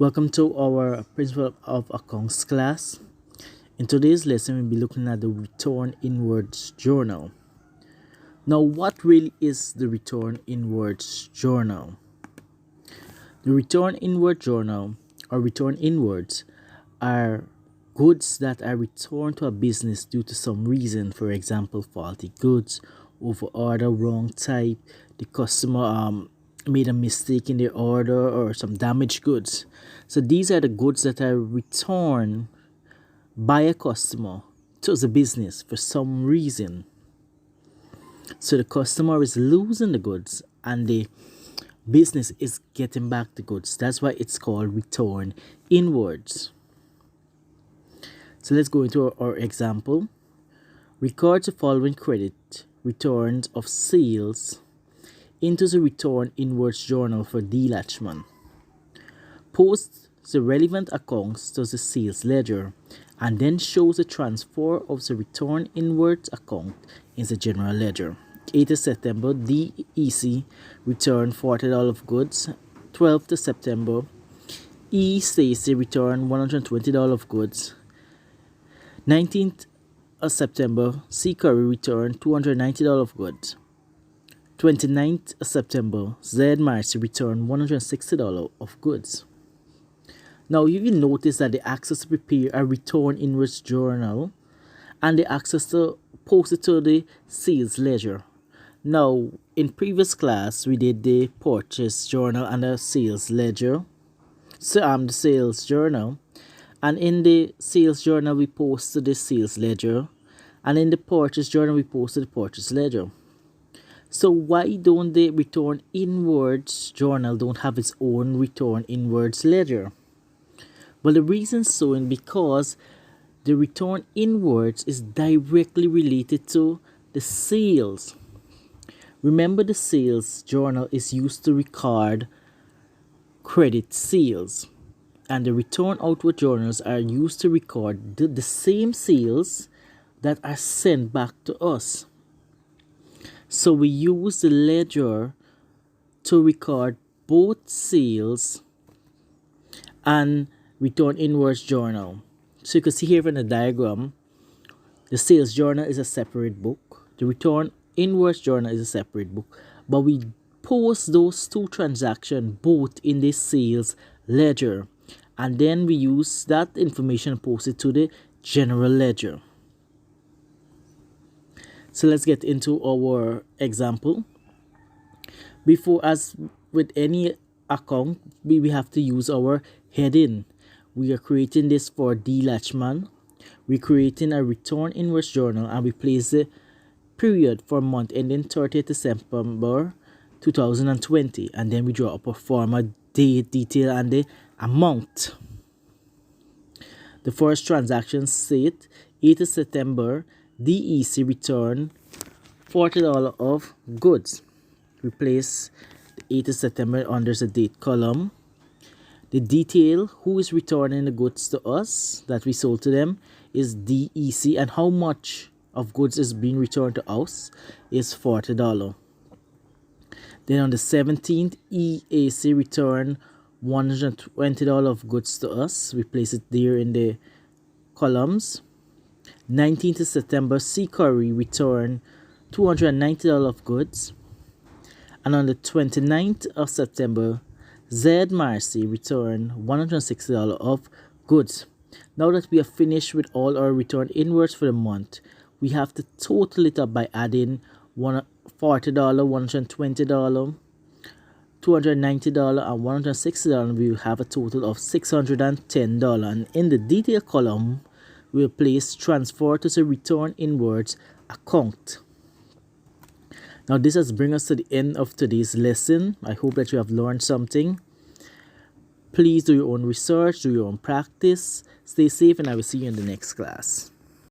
Welcome to our Principle of Accounts class. In today's lesson, we'll be looking at the Return Inwards Journal. Now, what really is the Return Inwards Journal? The Return Inward Journal or Return Inwards are goods that are returned to a business due to some reason. For example, faulty goods, over order, wrong type, the customer made a mistake in their order, or some damaged goods. So these are the goods that are returned by a customer to the business for some reason. So the customer is losing the goods and the business is getting back the goods. That's why it's called return inwards. So let's go into our example. Record the following credit returns of sales into the Return Inwards Journal for D. Latchman. Post the relevant accounts to the sales ledger and then shows the transfer of the Return Inwards account in the general ledger. 8th of September, DEC returned $40 of goods. 12th of September, E. Stacy returned $120 of goods. 19th of September, C. Curry returned $290 of goods. 29th of September, Z. Marcy returned $160 of goods. Now, you will notice that the access to prepare a Return Inwards Journal and the access to post it to the sales ledger. Now, in previous class, we did the purchase journal and the sales ledger. So, the sales journal. And in the sales journal, we posted the sales ledger. And in the purchase journal, we posted the purchase ledger. So why don't the Return Inwards Journal don't have its own Return Inwards ledger? Well, the reason so is because the Return Inwards is directly related to the sales. Remember, the sales journal is used to record credit sales, and the Return Outward journals are used to record the same sales that are sent back to us. So we use the ledger to record both sales and Return Inwards Journal. So you can see here from the diagram, the sales journal is a separate book. The Return Inwards Journal is a separate book. But we post those two transactions both in the sales ledger. And then we use that information and post it to the general ledger. So let's get into our example. Before, as with any account, we have to use our heading. We are creating this for D. Latchman. We're creating a Return Inwards Journal and we place the period for month ending 30th September 2020. And then we draw up a forma date, detail, and the amount. The first transaction state 8th of September, DEC returned $40 of goods. We place the 8th of September under the date column. The detail, who is returning the goods to us that we sold to them, is DEC, and how much of goods is being returned to us is $40. Then on the 17th, EAC returned $120 of goods to us. We place it there in the columns. 19th of September, C. Curry returned $290 of goods. And on the 29th of September, Z. Marcy returned $160 of goods. Now that we are finished with all our return inwards for the month, we have to total it up by adding $40, $120, $290, and $160. We will have a total of $610. And in the detail column, we will place transfer to the Return Inwards account. Now, this has brought us to the end of today's lesson. I hope that you have learned something. Please do your own research, do your own practice. Stay safe, and I will see you in the next class.